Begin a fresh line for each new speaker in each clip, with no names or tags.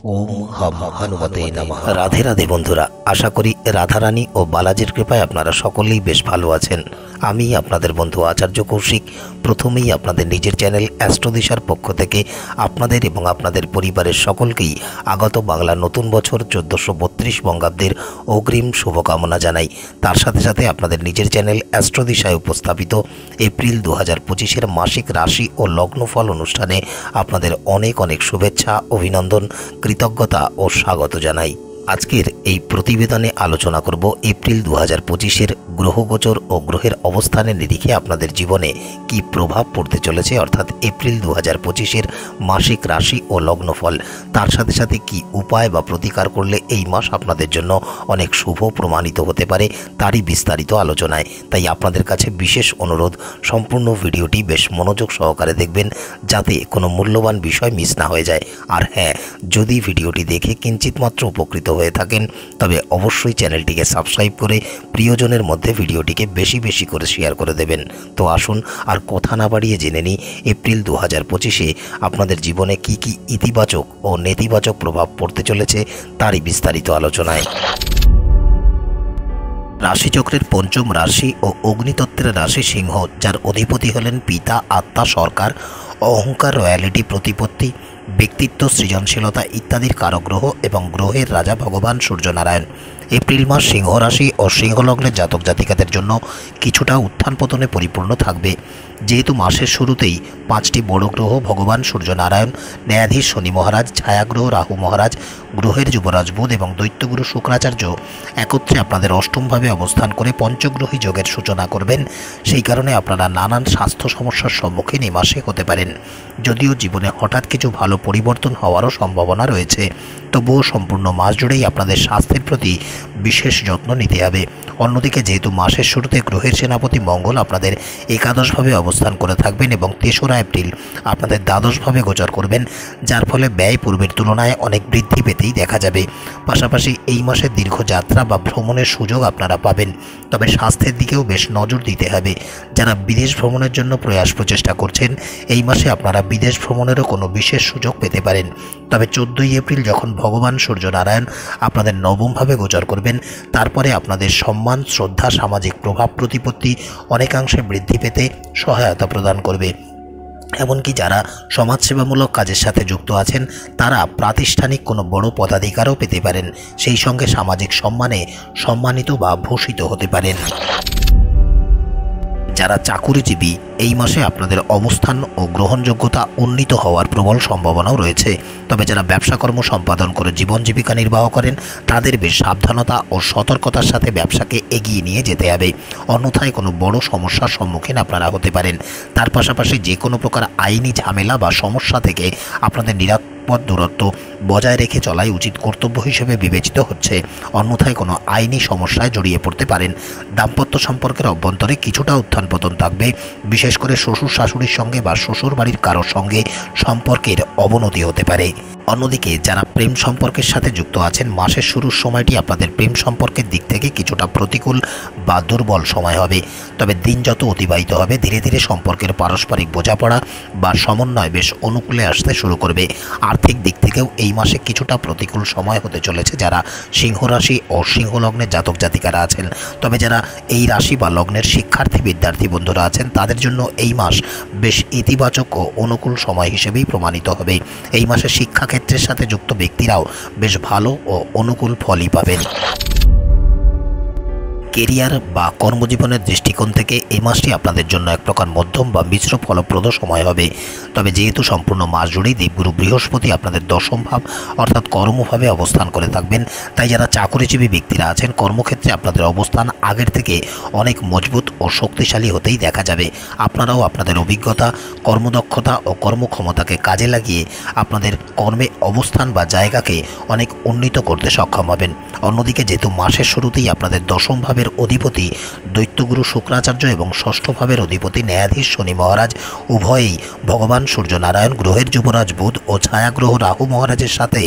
ওম হম হনুমতে নমঃ। রাধে রাধে বন্ধুরা, আশা করি রাধারানী ও বালাজির কৃপায় আপনারা সকলেই বেশ ভালো আছেন। আমি আপনাদের বন্ধু আচার্য কৌশিক প্রথমেই আপনাদের নিজের চ্যানেল অ্যাস্ট্রোদিশার পক্ষ থেকে আপনাদের এবং আপনাদের পরিবারের সকলকেই আগত বাংলা নতুন বছর 1432 বঙ্গাব্দের অগ্রিম শুভকামনা জানাই। তার সাথে সাথে আপনাদের নিজের চ্যানেল অ্যাস্ট্রোদিশায় উপস্থাপিত এপ্রিল 2025-এর মাসিক রাশি ও লগ্নফল অনুষ্ঠানে আপনাদের অনেক অনেক শুভেচ্ছা, অভিনন্দন, কৃতজ্ঞতা ও স্বাগত জানাই। আজকের এই প্রতিবেদনে আলোচনা করব এপ্রিল 2025-এর গ্রহগোচর ও গ্রহের অবস্থানের নিরিখে আপনাদের জীবনে কি প্রভাব পড়তে চলেছে, অর্থাৎ এপ্রিল 2025-এর মাসিক রাশি ও লগ্নফল। তার সাথে সাথে কি উপায় বা প্রতিকার করলে এই মাস আপনাদের জন্য অনেক শুভ প্রমাণিত হতে পারে, তারই বিস্তারিত আলোচনায়। তাই আপনাদের কাছে বিশেষ অনুরোধ, সম্পূর্ণ ভিডিওটি বেশ মনোযোগ সহকারে দেখবেন, যাতে কোনো মূল্যবান বিষয় মিস না হয়ে যায়। আর হ্যাঁ, যদি ভিডিওটি দেখে কিঞ্চিত মাত্র উপকৃত হয়ে থাকেন তবে অবশ্যই চ্যানেলটিকে সাবস্ক্রাইব করে প্রিয়জনের মধ্যে ভিডিওটিকে বেশি বেশি করে শেয়ার করে দেবেন। তো আসুন আর কথা না বাড়িয়ে জেনে নিই এপ্রিল 2025-এ আপনাদের জীবনে কি কি ইতিবাচক ও নেতিবাচক প্রভাব পড়তে চলেছে তারই বিস্তারিত আলোচনায়। রাশিচক্রের পঞ্চম রাশি ও অগ্নিতত্ত্বের রাশি সিংহ, যার অধিপতি হলেন পিতা, আত্মা, সরকার, অহংকার, রয়্যালিটি, প্রতিপত্তি, ব্যক্তিত্ব, সৃজনশীলতা ইত্যাদির কারগ্রহ এবং গ্রহের রাজা ভগবান সূর্যনারায়ণ। এপ্রিল মাস সিংহ রাশি ও সিংহলগ্নের জাতক জাতিকাদের জন্য কিছুটা উত্থান পতনে পরিপূর্ণ থাকবে। যেহেতু মাসের শুরুতেই 5টি বড় গ্রহ ভগবান সূর্যনারায়ণ, ন্যায়াধীশ শনি মহারাজ, ছায়াগ্রহ রাহু মহারাজ, গ্রহের যুবরাজ বুধ এবং দৈত্যগুরু শুক্রাচার্য একত্রে আপনাদের অষ্টমভাবে অবস্থান করে পঞ্চগ্রহী যোগের সূচনা করবেন, সেই কারণে আপনারা নানান স্বাস্থ্য সমস্যার সম্মুখীন এই মাসে হতে পারেন। যদিও জীবনে হঠাৎ কিছু ভালো পরিবর্তন হওয়ারও সম্ভাবনা রয়েছে, তবুও সম্পূর্ণ মাস জুড়েই আপনাদের স্বাস্থ্যের প্রতি বিশেষ যত্ন নিতে হবে। অন্যদিকে যেহেতু মাসের শুরুতে গ্রহের সেনাপতি মঙ্গল আপনাদের একাদশভাবে অবস্থান করে থাকবেন এবং 3রা এপ্রিল আপনাদের দ্বাদশভাবে গোচর করবেন, যার ফলে ব্যয় পূর্বের তুলনায় অনেক বৃদ্ধি পেতেই দেখা যাবে। পাশাপাশি এই মাসে দীর্ঘ যাত্রা বা ভ্রমণের সুযোগ আপনারা পাবেন, তবে স্বাস্থ্যের দিকেও বেশ নজর দিতে হবে। যারা বিদেশ ভ্রমণের জন্য প্রচেষ্টা করছেন, এই মাসে আপনারা বিদেশ ভ্রমণেরও কোনো বিশেষ সুযোগ পেতে পারেন। তবে 14ই এপ্রিল যখন ভগবান সূর্যনারায়ণ আপনাদের নবমভাবে গোচর করবেন, তারপরে আপনাদের সম্মান, শ্রদ্ধা, সামাজিক প্রভাব প্রতিপত্তি অনেকাংশে বৃদ্ধি পেতে সহায়তা প্রদান করবে। এমনকি যারা সমাজসেবামূলক কাজের সাথে যুক্ত আছেন তারা প্রাতিষ্ঠানিক কোনো বড় পদাধিকারও পেতে পারেন, সেই সঙ্গে সামাজিক সম্মানে সম্মানিত বা ভূষিত হতে পারেন। যারা চাকুরিজীবী, এই মাসে আপনাদের অবস্থান ও গ্রহণযোগ্যতা উন্নীত হওয়ার প্রবল সম্ভাবনাও রয়েছে। তবে যারা ব্যবসাকর্ম সম্পাদন করে জীবন জীবিকা নির্বাহ করেন তাদের বেশ সাবধানতা ও সতর্কতার সাথে ব্যবসাকে এগিয়ে নিয়ে যেতে হবে, অন্যথায় কোনো বড় সমস্যার সম্মুখীন আপনারা হতে পারেন। তার পাশাপাশি যে কোনো প্রকার আইনি ঝামেলা বা সমস্যা থেকে আপনাদের দূরত্ব বজায় রেখে চলাই উচিত কর্তব্য হিসেবে বিবেচিত হচ্ছে, অন্যথায় কোনো আইনি সমস্যায় জড়িয়ে পড়তে পারেন। দাম্পত্য সম্পর্কের অভ্যন্তরে কিছুটা উত্থান পতন থাকবে, বিশেষ করে শ্বশুর শাশুড়ির সঙ্গে বা শ্বশুর বাড়ির কারোর সঙ্গে সম্পর্কের অবনতি হতে পারে। অন্যদিকে যারা প্রেম সম্পর্কের সাথে যুক্ত আছেন, মাসের শুরুর সময়টি আপনাদের প্রেম সম্পর্কের দিক থেকে কিছুটা প্রতিকূল বা দুর্বল সময় হবে। তবে দিন যত অতিবাহিত হবে ধীরে ধীরে সম্পর্কের পারস্পরিক বোঝাপড়া বা সমন্বয় বেশ অনুকূলে আসতে শুরু করবে। আর্থিক দিক থেকেও এই মাসে কিছুটা প্রতিকূল সময় হতে চলেছে যারা সিংহ রাশি ও সিংহ লগ্নের জাতক জাতিকারা আছেন। তবে যারা এই রাশি বা লগ্নের শিক্ষার্থী বিদ্যার্থী বন্ধুরা আছেন তাদের জন্য এই মাস বেশ ইতিবাচক ও অনুকূল সময় হিসেবেই প্রমাণিত হবে। এই মাসে শিক্ষাক্ষেত্রের সাথে যুক্ত ব্যক্তিরাও বেশ ভালো ও অনুকূল ফলই পাবেন। কেরিয়ার বা কর্মজীবনের দৃষ্টিকোণ থেকে এই মাসটি আপনাদের জন্য এক প্রকার মধ্যম বা মিশ্র ফলপ্রদ সময় হবে। তবে যেহেতু সম্পূর্ণ মাস জুড়েই দেবগুরু বৃহস্পতি আপনাদের দশম ভাব অর্থাৎ কর্মভাবে অবস্থান করে থাকবেন, তাই যারা চাকুরিজীবী ব্যক্তিরা আছেন কর্মক্ষেত্রে আপনাদের অবস্থান আগের থেকে অনেক মজবুত ও শক্তিশালী হতেই দেখা যাবে। আপনারাও আপনাদের অভিজ্ঞতা, কর্মদক্ষতা ও কর্মক্ষমতাকে কাজে লাগিয়ে আপনাদের কর্মে অবস্থান বা জায়গাকে অনেক উন্নীত করতে সক্ষম হবেন। অন্যদিকে যেহেতু মাসের শুরুতেই আপনাদের দশমভাবে ভাবের অধিপতি দৈত্যগুরু শুক্রাচার্য এবং ষষ্ঠ ভাবের অধিপতি ন্যায়াধীশ শনি মহারাজ উভয়েই ভগবান সূর্যনারায়ণ, গ্রহের যুবরাজ বুধ ও ছায়াগ্রহ রাহু মহারাজের সাথে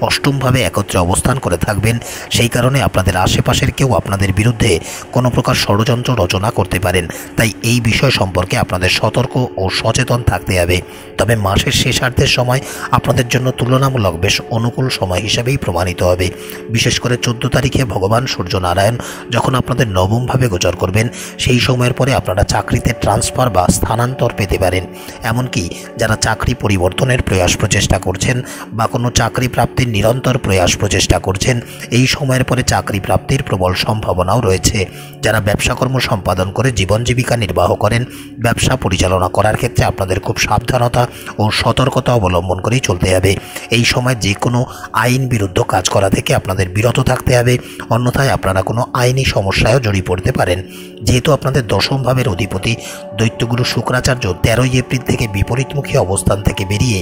অষ্টমভাবে একত্রে অবস্থান করে থাকবেন। সেই কারণে আপনাদের আশেপাশের কেউ আপনাদের বিরুদ্ধে কোনো প্রকার ষড়যন্ত্র রচনা করতে পারেন। তাই এই বিষয় সম্পর্কে আপনাদের সতর্ক ও সচেতন থাকতে হবে। তবে মাসের শেষার্ধের সময় আপনাদের জন্য তুলনামূলক বেশ অনুকূল সময় হিসেবেই প্রমাণিত হবে। বিশেষ করে 14 তারিখে ভগবান সূর্যনারায়ণ যখন আপনাদের নবমভাবে গোচর করবেন, সেই সময়ের পরে আপনারা চাকরিতে ট্রান্সফার বা স্থানান্তর পেতে পারেন। এমনকি যারা চাকরি পরিবর্তনের প্রচেষ্টা করছেন বা কোনো চাকরি প্রাপ্তির নিরন্তর প্রচেষ্টা করছেন, এই সময়ের পরে চাকরি প্রাপ্তির প্রবল সম্ভাবনাও রয়েছে। যারা ব্যবসাকর্ম সম্পাদন করে জীবন জীবিকা নির্বাহ করেন, ব্যবসা পরিচালনা করার ক্ষেত্রে আপনাদের খুব সাবধানতা ও সতর্কতা অবলম্বন করেই চলতে হবে। এই সময় যে কোনো আইন বিরুদ্ধ কাজ করা থেকে আপনাদের বিরত থাকতে হবে, অন্যথায় আপনারা কোনো আইনি সমস্যায়ও জড়িয়ে পড়তে পারেন। যেহেতু আপনাদের দশম ভাবের অধিপতি দৈত্যগুরু শুক্রাচার্য 13 এপ্রিল থেকে বিপরীতমুখী অবস্থান থেকে বেরিয়ে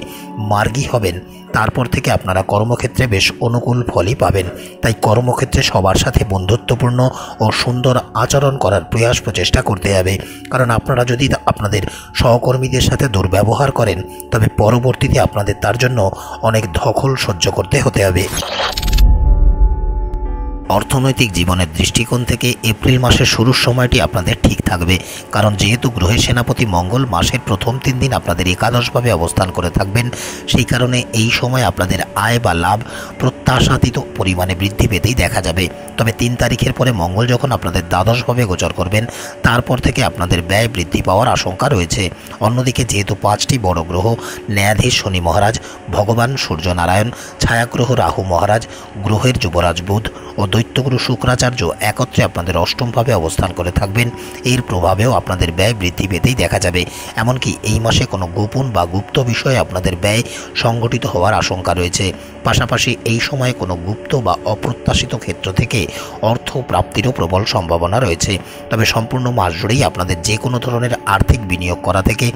মার্গী হবেন, তারপর থেকে আপনারা কর্মক্ষেত্রে বেশ অনুকূল ফলই পাবেন। তাই কর্মক্ষেত্রে সবার সাথে বন্ধুত্বপূর্ণ ও সুন্দর আচরণ করার প্রচেষ্টা করতে হবে। কারণ আপনারা যদি আপনাদের সহকর্মীদের সাথে দুর্ব্যবহার করেন, তবে পরবর্তীতে আপনাদের তার জন্য অনেক দখল সহ্য করতে হতে হবে। অর্থনৈতিক জীবনের দৃষ্টিকোণ থেকে এপ্রিল মাসের শুরুর সময়টি আপনাদের ঠিক থাকবে। কারণ যেহেতু গ্রহের সেনাপতি মঙ্গল মাসের প্রথম 3 দিন আপনাদের একাদশভাবে অবস্থান করে থাকবেন, সেই কারণে এই সময় আপনাদের আয় বা লাভ প্রত্যাশাতীত পরিমাণে বৃদ্ধি পেতেই দেখা যাবে। তবে 3 তারিখের পরে মঙ্গল যখন আপনাদের দ্বাদশভাবে গোচর করবেন, তারপর থেকে আপনাদের ব্যয় বৃদ্ধি পাওয়ার আশঙ্কা রয়েছে। অন্যদিকে যেহেতু 5টি বড় গ্রহ ন্যায়াধীশ শনি মহারাজ, ভগবান সূর্যনারায়ণ, ছায়াগ্রহ রাহু মহারাজ, গ্রহের যুবরাজ বুধ ও দৈত্যগুরু শুক্রাচার্য একত্রে আপনাদের অষ্টমভাবে অবস্থান করে থাকবেন, এর প্রভাবেও আপনাদের ব্যয় বৃদ্ধি পেতেই দেখা যাবে। এমনকি এই মাসে কোনো গোপন বা গুপ্ত বিষয়ে আপনাদের ব্যয় সংগঠিত হওয়ার আশঙ্কা রয়েছে। পাশাপাশি এই সময়ে কোনো গুপ্ত বা অপ্রত্যাশিত ক্ষেত্র থেকে অর্থ প্রাপ্তিরও প্রবল সম্ভাবনা রয়েছে। তবে সম্পূর্ণ মাস জুড়েই আপনাদের যে কোনো ধরনের আর্থিক বিনিয়োগ করা থেকে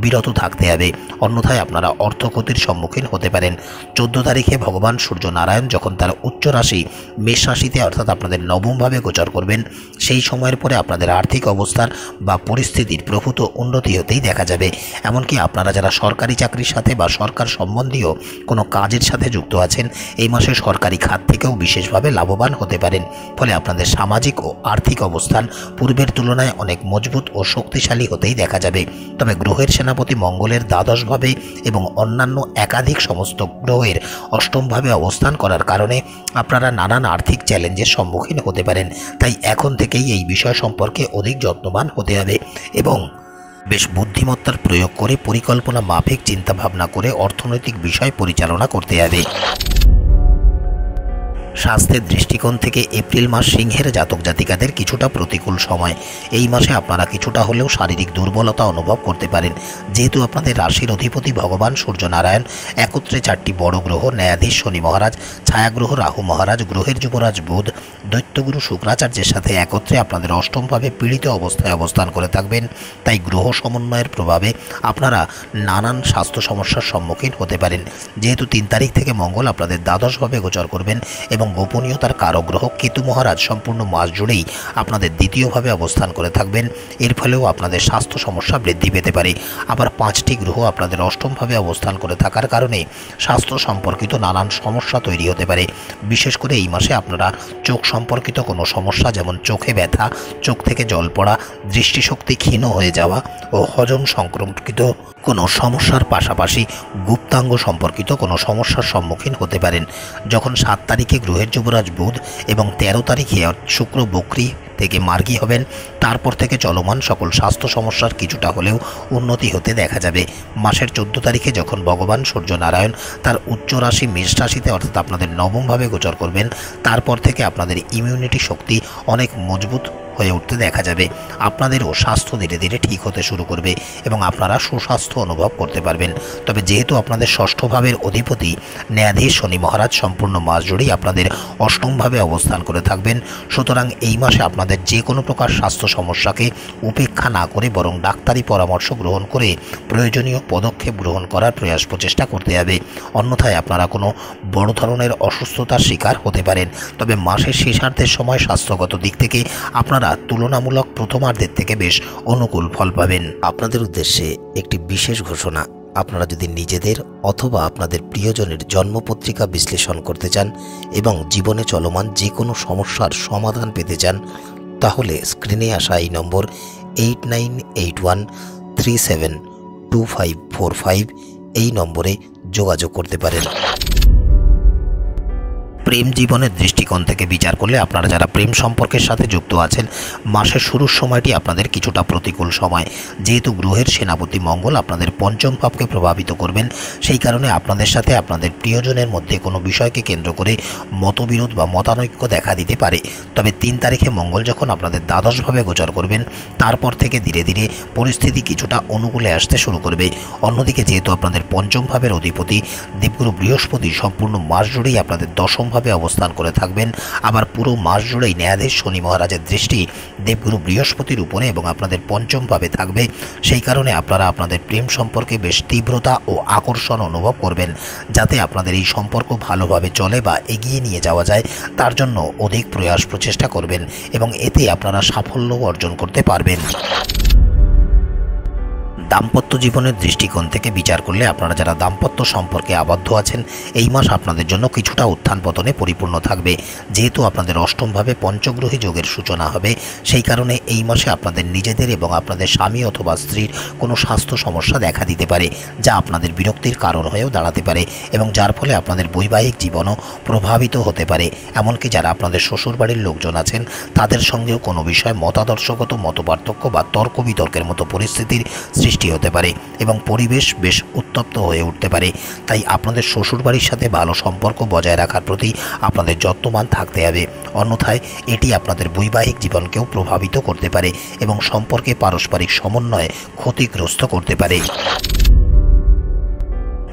বিরত থাকতে হবে, অন্যথায় আপনারা অর্থ ক্ষতির সম্মুখীন হতে পারেন। 14 তারিখে ভগবান সূর্যনারায়ণ যখন তার উচ্চ রাশি মেষ রাশিতে অর্থাৎ আপনাদের নবমভাবে গোচর করবেন, সেই সময়ের পরে আপনাদের আর্থিক অবস্থার বা পরিস্থিতির প্রভূত উন্নতি হতেই দেখা যাবে। এমনকি আপনারা যারা সরকারি চাকরির সাথে বা সরকার সম্বন্ধীয় কোনো কাজের সাথে যুক্ত আছেন, এই মাসে সরকারি খাত থেকেও বিশেষভাবে লাভবান হতে পারেন। ফলে আপনাদের সামাজিক ও আর্থিক অবস্থান পূর্বের তুলনায় অনেক মজবুত ও শক্তিশালী হতেই দেখা যাবে। তবে গ্রহের সেনাপতি মঙ্গলের দ্বাদশভাবে এবং অন্যান্য একাধিক সমস্ত গ্রহের অষ্টমভাবে অবস্থান করার কারণে আপনারা নানান আর্থিক চ্যালেঞ্জের সম্মুখীন হতে পারেন। তাই এখন থেকেই এই বিষয় সম্পর্কে অধিক যত্নবান হতে হবে এবং বেশ বুদ্ধিমত্তার প্রয়োগ করে পরিকল্পনা মাফিক চিন্তাভাবনা করে অর্থনৈতিক বিষয় পরিচালনা করতে হবে। স্বাস্থ্যের দৃষ্টিকোণ থেকে এপ্রিল মাস সিংহের জাতক জাতিকাদের কিছুটা প্রতিকূল সময়। এই মাসে আপনারা কিছুটা হলেও শারীরিক দুর্বলতা অনুভব করতে পারেন। যেহেতু আপনাদের রাশির অধিপতি ভগবান সূর্যনারায়ণ একত্রে 4টি বড় গ্রহ ন্যায়াধীশ শনি মহারাজ, ছায়াগ্রহ রাহু মহারাজ, গ্রহের যুবরাজ বুধ, দৈত্যগুরু শুক্রাচার্যের সাথে একত্রে আপনাদের অষ্টমভাবে পীড়িত অবস্থায় অবস্থান করে থাকবেন। তাই গ্রহ সমন্বয়ের প্রভাবে আপনারা নানান স্বাস্থ্য সমস্যার সম্মুখীন হতে পারেন। যেহেতু 3 তারিখ থেকে মঙ্গল আপনাদের দ্বাদশভাবে গোচর করবেন এবং গোপনীয়তার কারগ্রহ কেতু মহারাজ সম্পূর্ণ মাস জুড়েই আপনাদের দ্বিতীয়ভাবে অবস্থান করে থাকবেন, এর ফলেও আপনাদের স্বাস্থ্য সমস্যা বৃদ্ধি পেতে পারে। আবার 5টি গ্রহ আপনাদের অষ্টমভাবে অবস্থান করে থাকার কারণে স্বাস্থ্য সম্পর্কিত নানান সমস্যা তৈরি হতে পারে। বিশেষ করে এই মাসে আপনারা চোখ সম্পর্কিত কোনো সমস্যা, যেমন চোখে ব্যথা, চোখ থেকে জল পড়া, দৃষ্টিশক্তি ক্ষীণ হয়ে যাওয়া ও হজম সংক্রমিত কোনো সমস্যার পাশাপাশি গুপ্তাঙ্গ সম্পর্কিত কোনো সমস্যার সম্মুখীন হতে পারেন। যখন 7 তারিখে গ্রহের যুবরাজ বুধ এবং 13 তারিখে শুক্র বক্রী থেকে মার্গী হবেন, তারপর থেকে চলমান সকল স্বাস্থ্য সমস্যার কিছুটা হলেও উন্নতি হতে দেখা যাবে। মাসের 14 তারিখে যখন ভগবান সূর্যনারায়ণ তার উচ্চ রাশি মেষ রাশিতে অর্থাৎ আপনাদের নবমভাবে গোচর করবেন, তারপর থেকে আপনাদের ইমিউনিটি শক্তি অনেক মজবুত হয়ে উঠতে দেখা যাবে। আপনাদেরও স্বাস্থ্য ধীরে ধীরে ঠিক হতে শুরু করবে এবং আপনারা সুস্বাস্থ্য অনুভব করতে পারবেন। তবে যেহেতু আপনাদের ষষ্ঠ ভাবের অধিপতি ন্যায়াধীশ শনি মহারাজ সম্পূর্ণ মাস জুড়েই আপনাদের অষ্টমভাবে অবস্থান করে থাকবেন, সুতরাং এই মাসে আপনাদের যে কোনো প্রকার স্বাস্থ্য সমস্যাকে উপেক্ষা না করে বরং ডাক্তারি পরামর্শ গ্রহণ করে প্রয়োজনীয় পদক্ষেপ গ্রহণ করার প্রয়াস প্রচেষ্টা করতে হবে। অন্যথায় আপনারা কোনো বড় ধরনের অসুস্থতার শিকার হতে পারেন। তবে মাসের শেষার্ধের সময় স্বাস্থ্যগত দিক থেকে আপনারা তুলনামূলক প্রথমার্ধের থেকে বেশ অনুকূল ফল পাবেন। আপনাদের উদ্দেশ্যে একটি বিশেষ ঘোষণা। আপনারা যদি নিজেদের অথবা আপনাদের প্রিয়জনের জন্মপত্রিকা বিশ্লেষণ করতে চান এবং জীবনে চলমান যে কোনো সমস্যার সমাধান পেতে চান, তাহলে স্ক্রিনে আসা এই নম্বর 8981372545 এই নম্বরে যোগাযোগ করতে পারেন। প্রেম জীবনের দৃষ্টিকোণ থেকে বিচার করলে আপনারা যারা প্রেম সম্পর্কের সাথে যুক্ত আছেন, মাসের শুরুর সময়টি আপনাদের কিছুটা প্রতিকূল সময়। যেহেতু গ্রহের সেনাপতি মঙ্গল আপনাদের পঞ্চম ভাবকে প্রভাবিত করবেন, সেই কারণে আপনাদের সাথে আপনাদের প্রিয়জনের মধ্যে কোনো বিষয়কে কেন্দ্র করে মতবিরোধ বা মতানৈক্য দেখা দিতে পারে। তবে 3 তারিখে মঙ্গল যখন আপনাদের দ্বাদশভাবে গোচর করবেন, তারপর থেকে ধীরে ধীরে পরিস্থিতি কিছুটা অনুকূলে আসতে শুরু করবে। অন্যদিকে যেহেতু আপনাদের পঞ্চম ভাবের অধিপতি দেবগুরু বৃহস্পতি সম্পূর্ণ মাস জুড়েই আপনাদের দশম অবস্থান করে থাকবেন, আবার পুরো মাস জুড়েই ন্যায়াধীশ শনি মহারাজের দৃষ্টি দেবগুরু বৃহস্পতির উপরে এবং আপনাদের পঞ্চম ভাবে থাকবে। সেই কারণে আপনারা আপনাদের প্রেম সম্পর্কে বেশ তীব্রতা ও আকর্ষণ অনুভব করবেন। যাতে আপনাদের এই সম্পর্ক ভালোভাবে চলে বা এগিয়ে নিয়ে যাওয়া যায়, তার জন্য অধিক প্রয়াস প্রচেষ্টা করবেন এবং এতে আপনারা সাফল্য অর্জন করতে পারবেন। দাম্পত্য জীবনের দৃষ্টিকোণ থেকে বিচার করলে আপনারা যারা দাম্পত্য সম্পর্কে আবদ্ধ আছেন, এই মাস আপনাদের জন্য কিছুটা উত্থান পতনে পরিপূর্ণ থাকবে। যেহেতু আপনাদের অষ্টমভাবে পঞ্চগ্রহী যোগের সূচনা হবে, সেই কারণে এই মাসে আপনাদের নিজেদের এবং আপনাদের স্বামী অথবা স্ত্রীর কোনো স্বাস্থ্য সমস্যা দেখা দিতে পারে, যা আপনাদের বিরক্তির কারণ হয়েও দাঁড়াতে পারে এবং যার ফলে আপনাদের বৈবাহিক জীবনও প্রভাবিত হতে পারে। এমনকি যারা আপনাদের শ্বশুরবাড়ির লোকজন আছেন, তাদের সঙ্গেও কোনো বিষয়ে মতাদর্শগত মতপার্থক্য বা তর্ক বিতর্কের মতো পরিস্থিতির সৃষ্টি হতে পারে এবং পরিবেশ বেশ উত্তপ্ত হয়ে উঠতে পারে। তাই আপনাদের শ্বশুরবাড়ির সাথে ভালো সম্পর্ক বজায় রাখার প্রতি আপনাদের যত্নবান থাকতে হবে। অন্যথায় এটি আপনাদের বৈবাহিক জীবনকেও প্রভাবিত করতে পারে এবং সম্পর্কে পারস্পরিক সমন্বয়ে ক্ষতিগ্রস্ত করতে পারে।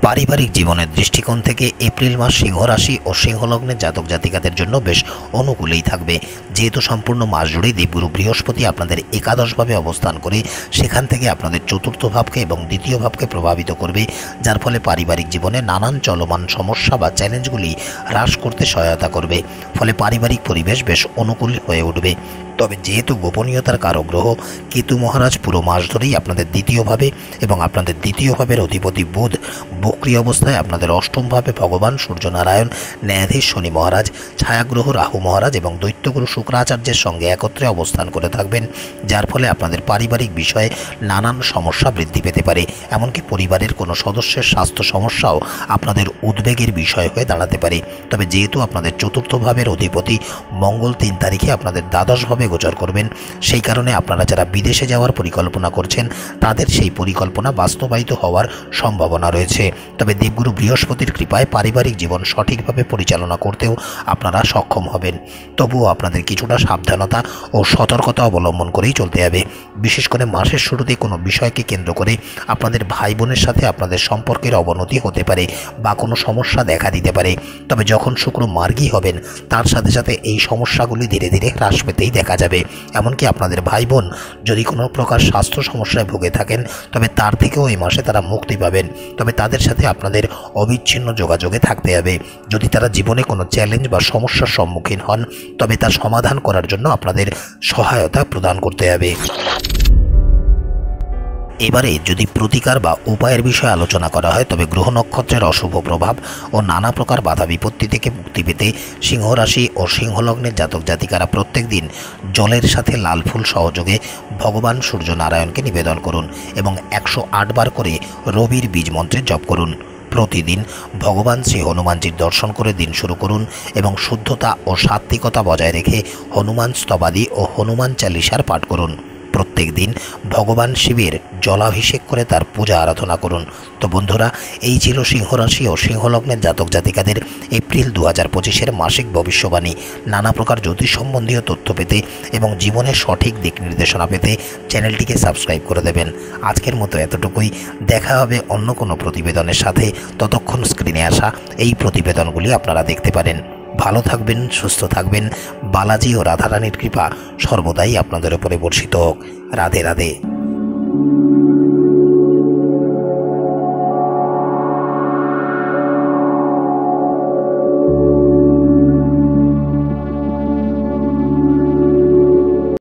পারিবারিক জীবনের দৃষ্টিকোণ থেকে এপ্রিল মাস সিংহ রাশি ও সিংহ লগ্নের জাতক জাতিকাদের জন্য বেশ অনুকূলেই থাকবে। যেহেতু সম্পূর্ণ মাস জুড়ে দেবগুরু বৃহস্পতি আপনাদের একাদশভাবে অবস্থান করে সেখান থেকে আপনাদের চতুর্থ ভাবকে এবং দ্বিতীয় ভাবকে প্রভাবিত করবে, যার ফলে পারিবারিক জীবনে নানান চলমান সমস্যা বা চ্যালেঞ্জগুলি হ্রাস করতে সহায়তা করবে। ফলে পারিবারিক পরিবেশ বেশ অনুকূল হয়ে উঠবে। তবে যেহেতু গোপনীয়তার কারক গ্রহ কেতু মহারাজ পুরো মাস ধরেই আপনাদের দ্বিতীয়ভাবে এবং আপনাদের দ্বিতীয় ভাবের অধিপতি বুধ বক্রী অবস্থায় আপনাদের অষ্টমভাবে ভগবান সূর্যনারায়ণ, ন্যায়াধীশ শনি মহারাজ, ছায়াগ্রহ রাহু মহারাজ এবং দৈত্যগুরু শুক্রাচার্যের সঙ্গে একত্রে অবস্থান করে থাকবেন, যার ফলে আপনাদের পারিবারিক বিষয়ে নানান সমস্যা বৃদ্ধি পেতে পারে। এমনকি পরিবারের কোনো সদস্যের স্বাস্থ্য সমস্যাও আপনাদের উদ্বেগের বিষয় হয়ে দাঁড়াতে পারে। তবে যেহেতু আপনাদের চতুর্থ ভাবের অধিপতি মঙ্গল 3 তারিখে আপনাদের দ্বাদশভাবে গোচর করবেন, সেই কারণে আপনারা যারা বিদেশে যাওয়ার পরিকল্পনা করছেন, তাদের সেই পরিকল্পনা বাস্তবায়িত হওয়ার সম্ভাবনা রয়েছে। তবে দেবগুরু বৃহস্পতির কৃপায় পারিবারিক জীবন সঠিকভাবে পরিচালনা করতেও আপনারা সক্ষম হবেন। তবুও আপনাদের কিছুটা সাবধানতা ও সতর্কতা অবলম্বন করেই চলতে হবে। বিশেষ করে মাসের শুরুতে কোনো বিষয়কে কেন্দ্র করে আপনাদের ভাই বোনের সাথে আপনাদের সম্পর্কের অবনতি হতে পারে বা কোনো সমস্যা দেখা দিতে পারে। তবে যখন শুক্র মার্গী হবেন, তার সাথে সাথে এই সমস্যাগুলি ধীরে ধীরে হ্রাস পেতেই দেখা যাবে। এমনকি আপনাদের ভাই বোন যদি কোনো প্রকার স্বাস্থ্য সমস্যায় ভুগে থাকেন, তবে তার থেকেও এই মাসে তারা মুক্তি পাবেন। তবে তাদের সাথে আপনাদের অবিচ্ছিন্ন যোগাযোগে থাকতে হবে। যদি তারা জীবনে কোনো চ্যালেঞ্জ বা সমস্যার সম্মুখীন হন, তবে তা সমাধান করার জন্য আপনাদের সহায়তা প্রদান করতে হবে। এবারে যদি প্রতিকার বা উপায়ের বিষয়ে আলোচনা করা হয়, তবে গ্রহ নক্ষত্রের অশুভ প্রভাব ও নানা প্রকার বাধা বিপত্তি থেকে মুক্তি পেতে সিংহ রাশি ও সিংহ লগ্নের জাতক জাতিকারা প্রত্যেক দিন জলের সাথে লাল ফুল সহযোগে ভগবান সূর্যনারায়ণকে নিবেদন করুন এবং 108 বার করে রবির বীজ মন্ত্রের জপ করুন। প্রতিদিন ভগবান শ্রী হনুমানজির দর্শন করে দিন শুরু করুন এবং শুদ্ধতা ও সাত্ত্বিকতা বজায় রেখে হনুমান স্তবাদি ও হনুমান চালিসার পাঠ করুন। প্রত্যেক দিন ভগবান শিবের জলাভিষেক করে তার পূজা আরাধনা করুন। তো বন্ধুরা, এই ছিল সিংহ রাশি ও সিংহ লগ্নের জাতক জাতিকাদের এপ্রিল 2025-এর মাসিক ভবিষ্যবাণী। নানা প্রকার জ্যোতিষ সম্বন্ধীয় তথ্য পেতে এবং জীবনের সঠিক দিক নির্দেশনা পেতে চ্যানেলটিকে সাবস্ক্রাইব করে দেবেন। আজকের মতো এতটুকুই। দেখা হবে অন্য কোনো প্রতিবেদনের সাথে। ততক্ষণ স্ক্রিনে আসা এই প্রতিবেদনগুলি আপনারা দেখতে পারেন। ভালো থাকবেন, সুস্থ থাকবেন। বালাজি ও রাধারানীর কৃপা সর্বদাই আপনাদের উপরে বর্ষিত হোক। রাধে রাধে।